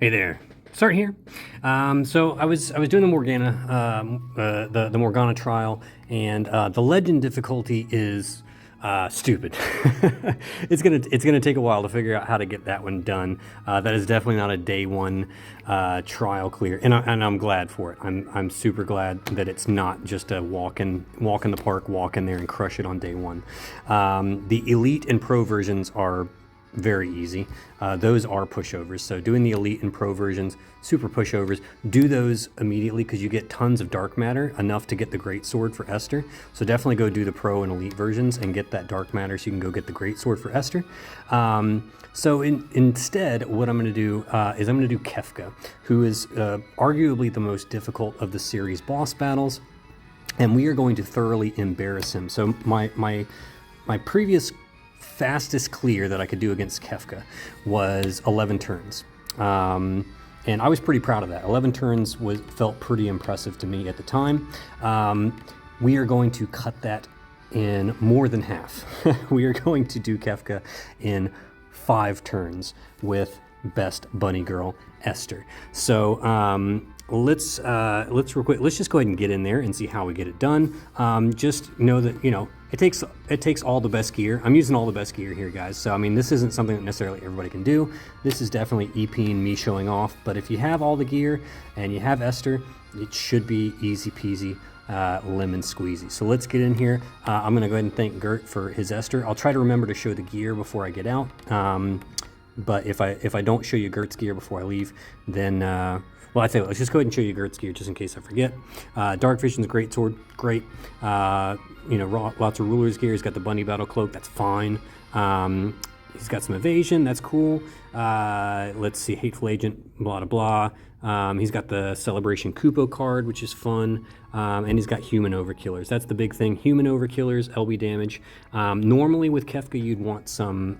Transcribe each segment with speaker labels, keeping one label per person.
Speaker 1: Hey there, Start here. So I was doing the Morgana, the Morgana trial, and the legend difficulty is stupid. it's gonna take a while to figure out how to get that one done. That is definitely not a day one trial clear, and I'm glad for it. I'm super glad that it's not just a walk in the park, walk in there and crush it on day one. The elite and pro versions are very easy. Those are pushovers. So doing the elite and pro versions, super pushovers, do those immediately because you get tons of dark matter, enough to get the great sword for Esther. So definitely go do the pro and elite versions and get that dark matter so you can go get the great sword for Esther. Instead, what I'm going to do is I'm going to do Kefka, who is arguably the most difficult of the series boss battles, and we are going to thoroughly embarrass him. So my previous fastest clear that I could do against Kefka was 11 turns. And I was pretty proud of that. 11 turns felt pretty impressive to me at the time. We are going to cut that in more than half. We are going to do Kefka in 5 turns with best bunny girl Esther. So let's real quick. Let's just go ahead and get in there and see how we get it done. Just know that it takes all the best gear. I'm using all the best gear here, guys. So I mean, this isn't something that necessarily everybody can do. This is definitely EPing me showing off. But if you have all the gear and you have Esther, it should be easy peasy. Lemon squeezy. So let's get in here. I'm gonna go ahead and thank Gert for his Esther. I'll try to remember to show the gear before I get out. But if I don't show you Gert's gear before I leave, then well, I tell you what, let's just go ahead and show you Gert's gear just in case I forget. Dark Vision's great sword, great. Lots of Ruler's gear. He's got the Bunny Battle Cloak, that's fine. He's got some evasion, that's cool. Let's see, Hateful Agent, blah, blah, blah. He's got the Celebration Kupo card, which is fun. And he's got Human Overkillers. That's the big thing, Human Overkillers, LB damage. Normally with Kefka, you'd want some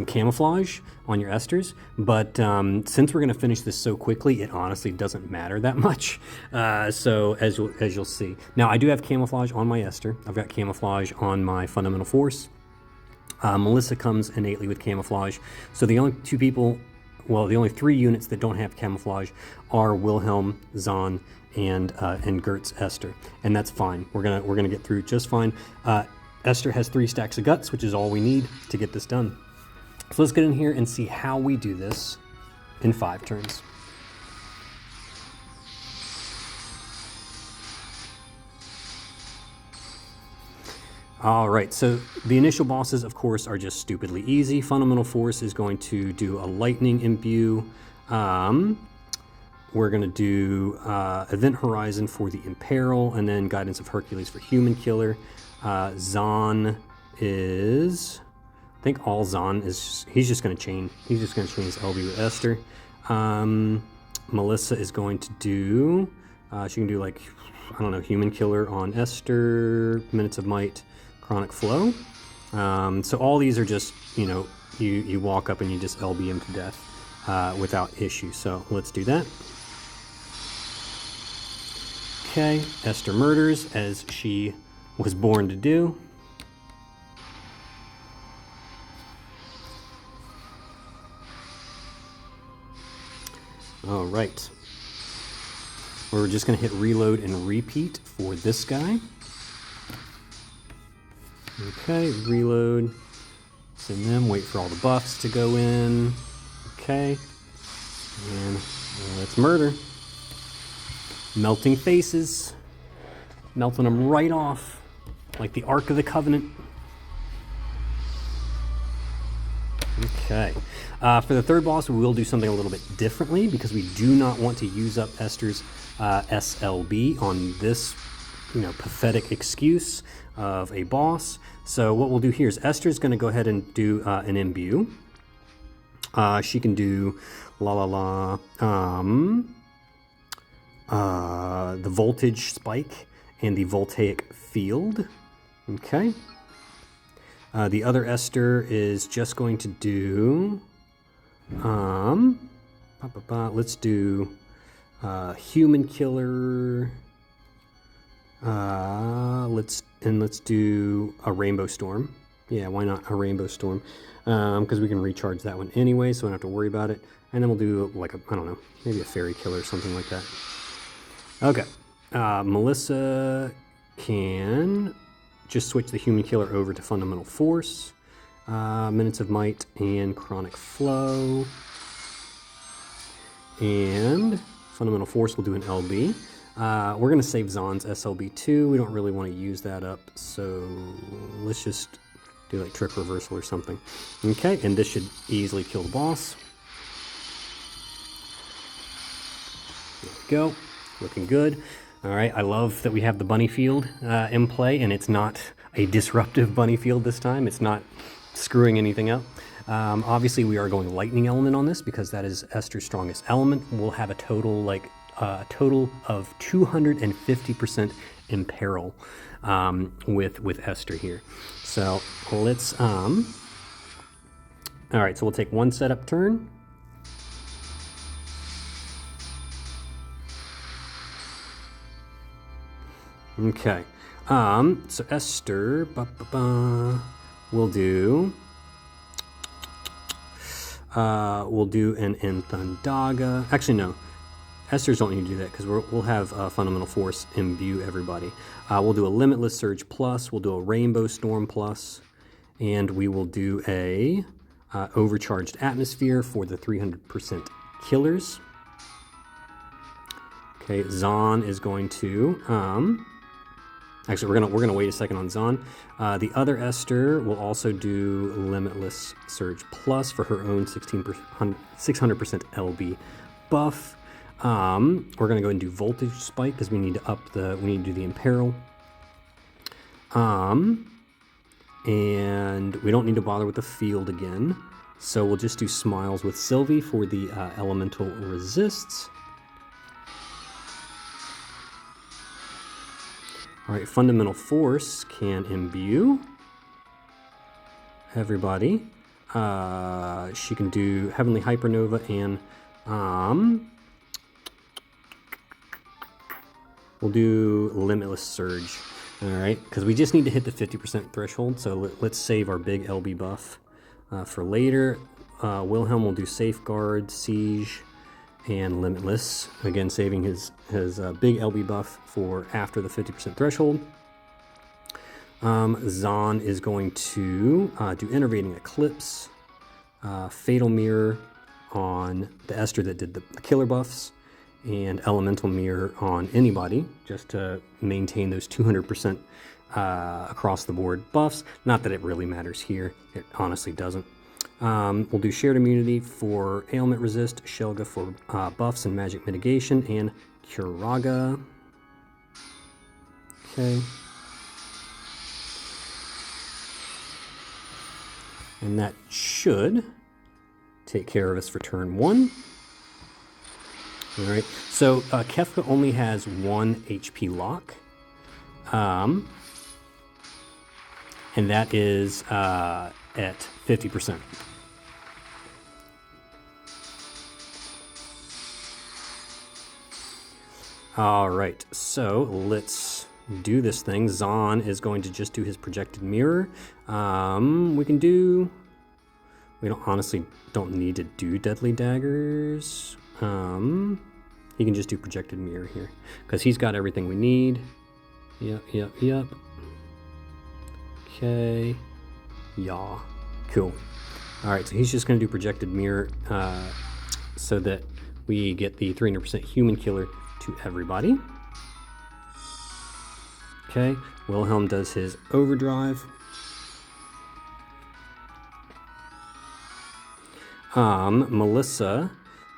Speaker 1: camouflage on your Esters, but since we're going to finish this so quickly, it honestly doesn't matter that much. So as you'll see. Now, I do have camouflage on my Esther. I've got camouflage on my Fundamental Force. Melissa comes innately with camouflage. So the only the only 3 units that don't have camouflage are Wilhelm, Zahn, and Gert's Esther, and that's fine. We're gonna get through just fine. Esther has 3 stacks of guts, which is all we need to get this done. So let's get in here and see how we do this in 5 turns. All right, so the initial bosses, of course, are just stupidly easy. Fundamental Force is going to do a Lightning Imbue. We're going to do Event Horizon for the Imperil, and then Guidance of Hercules for Human Killer. Zahn is... I think all Zahn is... He's just going to chain. He's just going to chain his LB with Esther. Melissa is going to do... she can do, like, I don't know, Human Killer on Esther, Minutes of Might, Chronic Flow. So all these are just, you walk up and you just LB him to death without issue. So let's do that. Okay, Esther murders as she was born to do. All right. We're just going to hit reload and repeat for this guy. Okay, reload. Send them, wait for all the buffs to go in. Okay. And let's murder. Melting faces. Melting them right off. Like the Ark of the Covenant. Okay. For the third boss, we will do something a little bit differently because we do not want to use up Esther's SLB on this, pathetic excuse of a boss. So what we'll do here is Esther's going to go ahead and do an imbue. She can do the voltage spike and the voltaic field. Okay. The other Esther is just going to do, let's do Human Killer. Let's do a Rainbow Storm. Yeah, why not a Rainbow Storm? Because we can recharge that one anyway, so we don't have to worry about it. And then we'll do like a, I don't know, maybe a Fairy Killer or something like that. Okay. Melissa can just switch the Human Killer over to Fundamental Force, Minutes of Might, and Chronic Flow. And Fundamental Force will do an LB. We're going to save Zahn's SLB2. We don't really want to use that up, so let's just do like Trick Reversal or something. Okay, and this should easily kill the boss. There we go. Looking good. All right, I love that we have the bunny field in play, and it's not a disruptive bunny field this time. It's not screwing anything up. Obviously, we are going lightning element on this because that is Esther's strongest element. We'll have a total of 250% imperil with Esther here. So let's all right. So we'll take one setup turn. Okay. So Esther will do. We'll do an Enthundaga. Actually, no. Esther's don't need to do that because we'll have Fundamental Force imbue everybody. We'll do a Limitless Surge plus. We'll do a Rainbow Storm plus. And we will do a Overcharged Atmosphere for the 300% killers. Okay, Zahn is going to... Actually, we're gonna wait a second on Zahn. The other Esther will also do Limitless Surge Plus for her own 600% LB buff. We're gonna go and do Voltage Spike because we need to do the Imperil. And we don't need to bother with the field again. So we'll just do Smiles with Sylvie for the Elemental Resists. All right, Fundamental Force can imbue everybody. She can do Heavenly Hypernova and we'll do Limitless Surge. All right, because we just need to hit the 50% threshold. So let's save our big LB buff for later. Wilhelm will do Safeguard, Siege, and Limitless, again saving his big LB buff for after the 50% threshold. Zahn is going to do Enervating Eclipse, Fatal Mirror on the Esther that did the killer buffs, and Elemental Mirror on anybody, just to maintain those 200% across the board buffs. Not that it really matters here, it honestly doesn't. We'll do Shared Immunity for Ailment Resist, Shelga for buffs and magic mitigation, and Curaga. Okay. And that should take care of us for turn 1. All right, so Kefka only has 1 HP lock. And that is at 50%. All right, so let's do this thing. Zahn is going to just do his Projected Mirror. We honestly don't need to do Deadly Daggers. He can just do Projected Mirror here because he's got everything we need. Yep. Okay. Yeah. Cool. All right, so he's just going to do Projected Mirror so that we get the 300% Human Killer to everybody. Okay, Wilhelm does his Overdrive. Melissa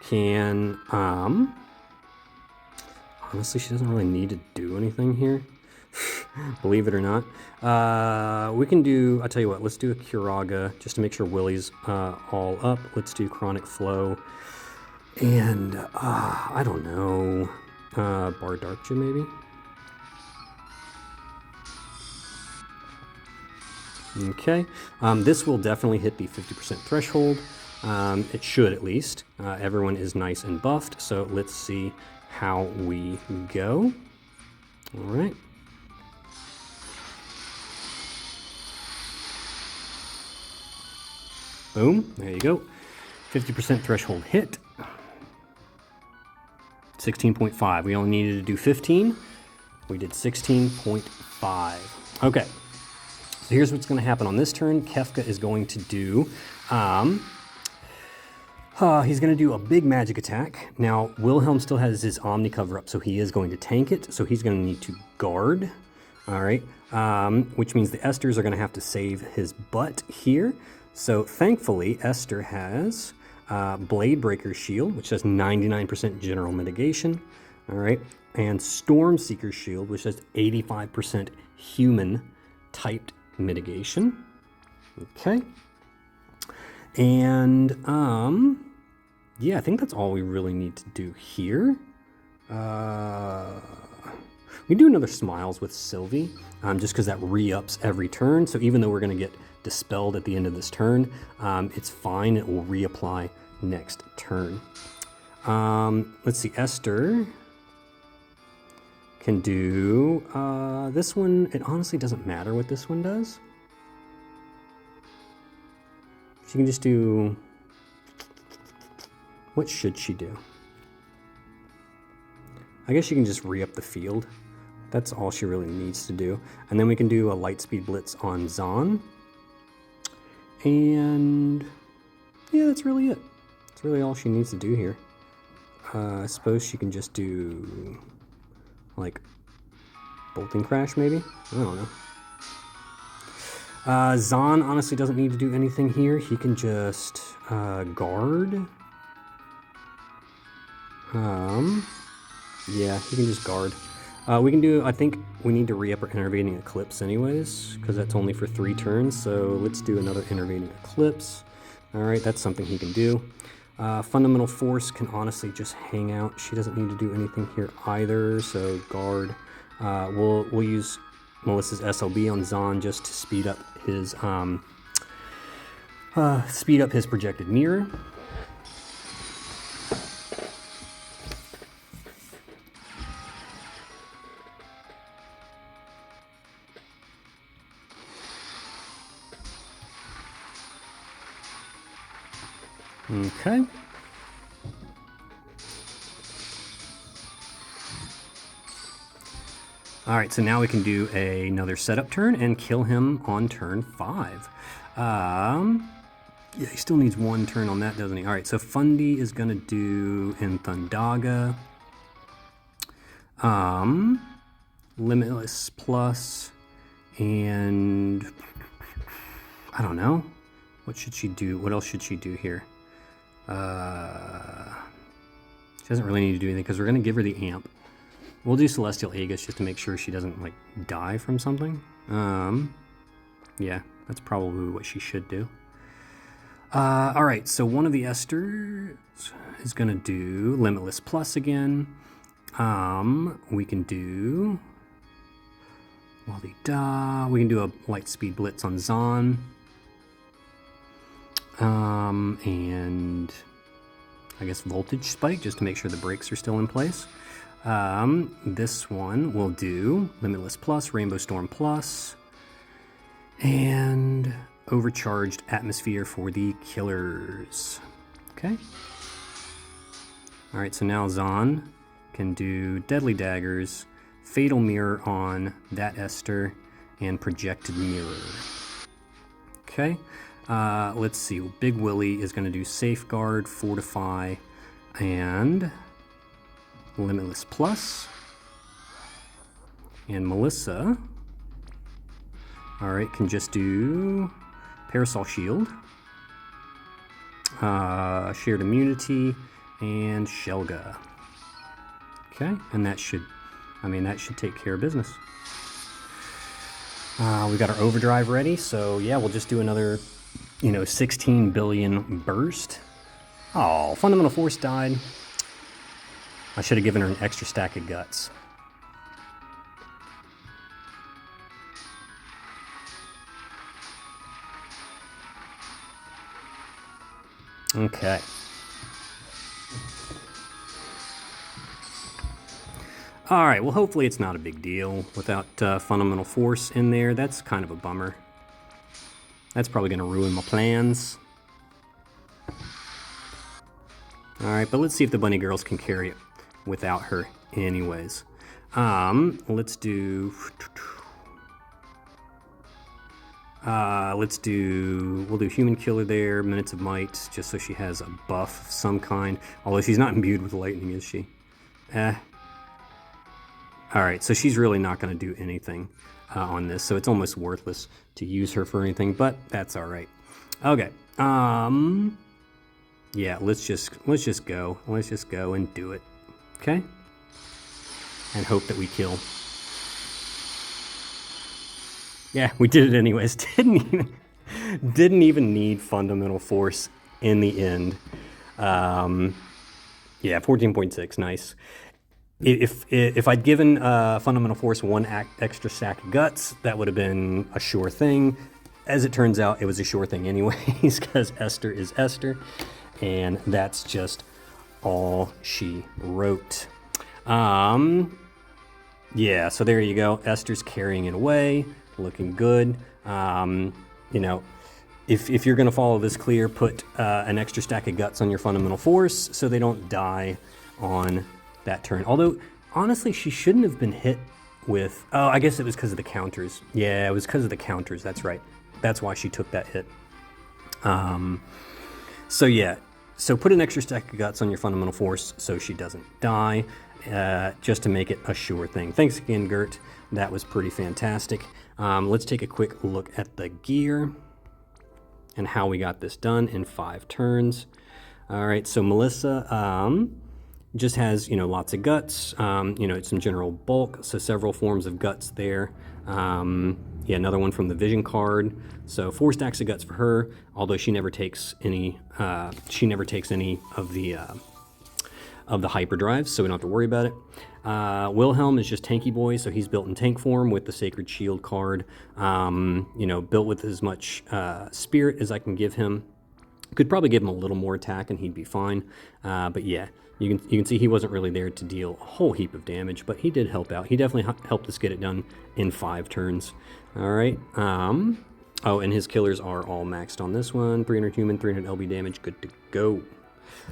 Speaker 1: can, honestly, she doesn't really need to do anything here. Believe it or not. We can do, I'll tell you what, let's do a Curaga just to make sure Willie's all up. Let's do Chronic Flow. And, I don't know, Bar Darkja maybe? Okay, this will definitely hit the 50% threshold. It should at least. Everyone is nice and buffed, so let's see how we go. All right. Boom, there you go. 50% threshold hit. 16.5. We only needed to do 15. We did 16.5. Okay. So here's what's going to happen on this turn. Kefka is going to do, he's going to do a big magic attack. Now, Wilhelm still has his Omni cover up, so he is going to tank it. So he's going to need to guard. All right. Which means the Esthers are going to have to save his butt here. So thankfully, Esther has Blade Breaker Shield, which has 99% general mitigation. All right. And Storm Seeker Shield, which has 85% human typed mitigation. Okay. And yeah, I think that's all we really need to do here. We do another Smiles with Sylvie, just because that re-ups every turn. So even though we're going to get dispelled at the end of this turn, it's fine. It will reapply next turn. Let's see, Esther can do this one. It honestly doesn't matter what this one does. She can just do, what should she do? I guess she can just re-up the field. That's all she really needs to do. And then we can do a Lightspeed Blitz on Zahn. And yeah, that's really it. That's really all she needs to do here. I suppose she can just do like Bolting Crash maybe? I don't know. Zahn honestly doesn't need to do anything here. He can just guard. Yeah, he can just guard. We can do, I think we need to re-up our Intervening Eclipse anyways, because that's only for 3 turns, so let's do another Intervening Eclipse. Alright, that's something he can do. Fundamental Force can honestly just hang out. She doesn't need to do anything here either, so guard. We'll use Melissa's SLB on Zahn just to speed up his projected mirror. Okay. All right, so now we can do another setup turn and kill him on turn 5. Yeah, he still needs 1 turn on that, doesn't he? All right, so Fundy is gonna do in Thundaga. Limitless Plus, and I don't know. What should she do? What else should she do here? She doesn't really need to do anything because we're going to give her the amp. We'll do Celestial Aegis just to make sure she doesn't like die from something. Yeah, that's probably what she should do. All right, so one of the Esthers is going to do Limitless Plus again. We can do we can do a Lightspeed Blitz on Zahn. And I guess Voltage Spike just to make sure the brakes are still in place. This one will do Limitless Plus, Rainbow Storm Plus, and Overcharged Atmosphere for the Killers. Okay. All right, so now Zahn can do Deadly Daggers, Fatal Mirror on that Esther, and Projected Mirror. Okay. Let's see. Big Willie is going to do Safeguard, Fortify, and Limitless Plus. And Melissa, all right, can just do Parasol Shield, Shared Immunity, and Shelga. Okay, and that should take care of business. We got our Overdrive ready, so yeah, we'll just do another 16 billion burst. Oh, Fundamental Force died. I should have given her an extra stack of guts. Okay. All right, well, hopefully it's not a big deal without Fundamental Force in there. That's kind of a bummer. That's probably going to ruin my plans. All right, but let's see if the bunny girls can carry it without her anyways. Let's do... we'll do Human Killer there, Minutes of Might, just so she has a buff of some kind. Although she's not imbued with lightning, is she? Alright, so she's really not going to do anything on this, so it's almost worthless to use her for anything, but that's alright. Okay, yeah, let's just go. Let's just go and do it. Okay? And hope that we kill. Yeah, we did it anyways. Didn't even need fundamental force in the end. Yeah, 14.6, nice. If I'd given fundamental force one extra stack of guts, that would have been a sure thing. As it turns out, it was a sure thing anyways, because Esther is Esther, and that's just all she wrote. Yeah, so there you go. Esther's carrying it away. Looking good. You know, if you're going to follow this clear, put an extra stack of guts on your fundamental force so they don't die on that turn. Although, honestly, she shouldn't have been hit with... Oh, I guess it was because of the counters. Yeah, it was because of the counters. That's right. That's why she took that hit. So yeah, so put an extra stack of guts on your fundamental force so she doesn't die, just to make it a sure thing. Thanks again, Gert. That was pretty fantastic. Let's take a quick look at the gear and how we got this done in 5 turns. All right, so Melissa just has, you know, lots of guts, you know, some general bulk, so several forms of guts there. Yeah, another one from the vision card. So 4 stacks of guts for her, although she never takes any of the hyperdrives, so we don't have to worry about it. Wilhelm is just tanky boy, so he's built in tank form with the Sacred Shield card. You know, built with as much spirit as I can give him. Could probably give him a little more attack and he'd be fine. But yeah, you can see he wasn't really there to deal a whole heap of damage, but he did help out. He definitely helped us get it done in 5 turns. All right. Oh, and his killers are all maxed on this one. 300 human, 300 LB damage. Good to go.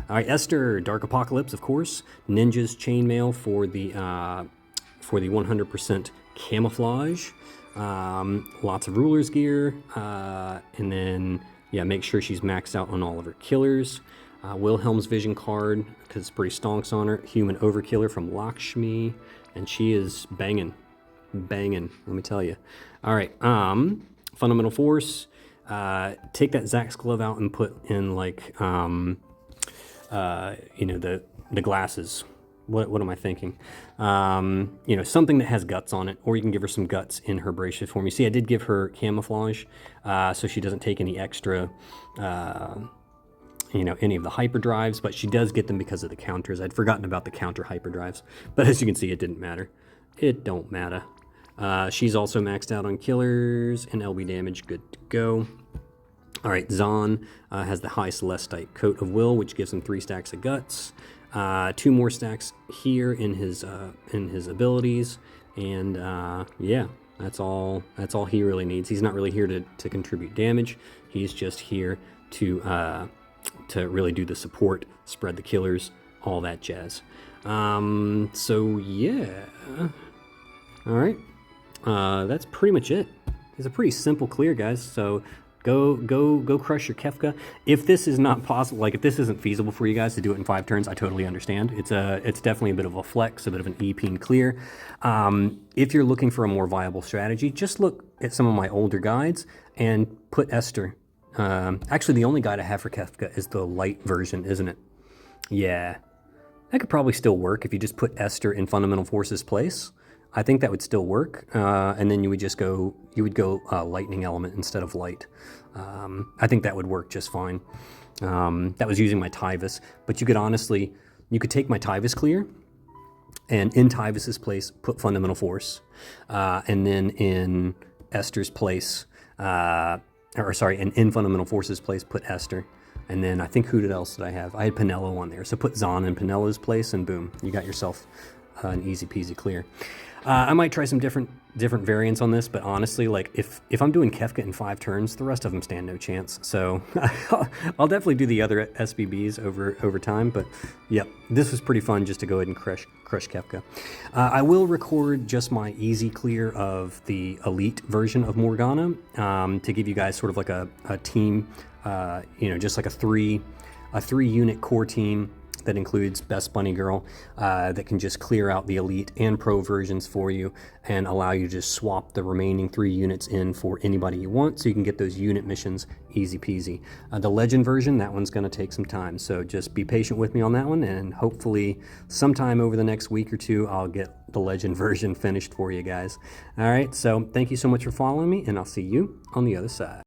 Speaker 1: All right, Esther, Dark Apocalypse, of course. Ninja's Chainmail for the 100% camouflage. Lots of Ruler's gear. And then, yeah, make sure she's maxed out on all of her killers. Wilhelm's Vision card, because it's pretty stonks on her. Human Overkiller from Lakshmi. And she is banging. Banging, let me tell you. All right, Fundamental Force. Take that Zax glove out and put in, like... you know, the glasses. What am I thinking? You know, something that has guts on it, or you can give her some guts in her bracelet form. You see, I did give her camouflage, so she doesn't take any extra, you know, any of the hyperdrives, but she does get them because of the counters. I'd forgotten about the counter hyperdrives, but as you can see, it didn't matter. It don't matter. She's also maxed out on killers and LB damage. Good to go. All right, Zahn has the High Celestite Coat of Will, which gives him 3 stacks of guts. 2 more stacks here in his abilities, and yeah, that's all he really needs. He's not really here to contribute damage. He's just here to really do the support, spread the killers, all that jazz. So yeah, all right, that's pretty much it. It's a pretty simple clear, guys. So. Go crush your Kefka. If this is not possible, like if this isn't feasible for you guys to do it in 5 turns, I totally understand. It's definitely a bit of a flex, a bit of an EP clear. If you're looking for a more viable strategy, just look at some of my older guides and put Esther. Actually, the only guide I have for Kefka is the light version, isn't it? Yeah, that could probably still work if you just put Esther in Fundamental Force's place. I think that would still work, and then you would go lightning element instead of light. I think that would work just fine. That was using my Tyvis, but you could take my Tyvis clear, and in Tyvis's place put Fundamental Force, and then in Esther's place, and in Fundamental Force's place put Esther, and then I think who else did I have? I had Pinello on there, so put Zahn in Pinello's place, and boom, you got yourself an easy peasy clear. I might try some different different variants on this, but honestly, like if I'm doing Kefka in 5 turns, the rest of them stand no chance. So I'll definitely do the other SBBs over time. But yep, this was pretty fun just to go ahead and crush Kefka. I will record just my easy clear of the elite version of Morgana to give you guys sort of like a team, just like a three unit core team that includes Best Bunny Girl that can just clear out the Elite and Pro versions for you and allow you to just swap the remaining 3 units in for anybody you want, so you can get those unit missions easy peasy. The Legend version, that one's going to take some time, so just be patient with me on that one, and hopefully sometime over the next week or 2 I'll get the Legend version finished for you guys. All right, so thank you so much for following me, and I'll see you on the other side.